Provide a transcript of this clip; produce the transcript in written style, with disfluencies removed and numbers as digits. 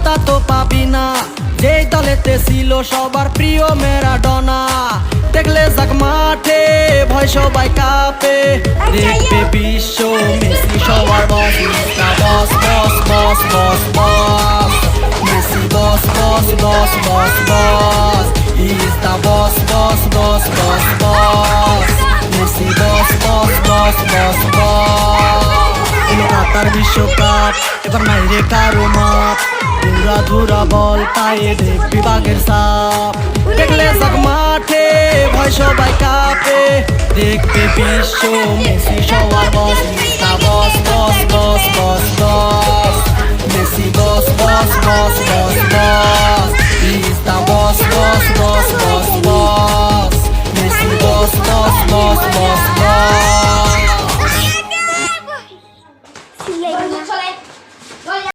তা তো পাবি না, যেই দলেতে ছিল সবার প্রিয় ম্যারাডোনা। দেখলে যাক মাঠে ভয় সবাই কাঁপে, দেখবে বিশ্ব মেসি সবার boss. Boss boss boss boss boss Messi boss boss boss boss boss is the boss boss boss boss boss Messi boss boss boss boss boss. এলো কাতার বিশ্বকাপ, এবার নাই রে কারো মাপ, ধুরা ধুরা বল পায়ে দেখবি বাঘের সাপ। দেখলে যাক মাঠে ভয় সবাই কাঁপে, দেখবে বিশ্ব মেসি সবার boss. Boss boss boss boss বস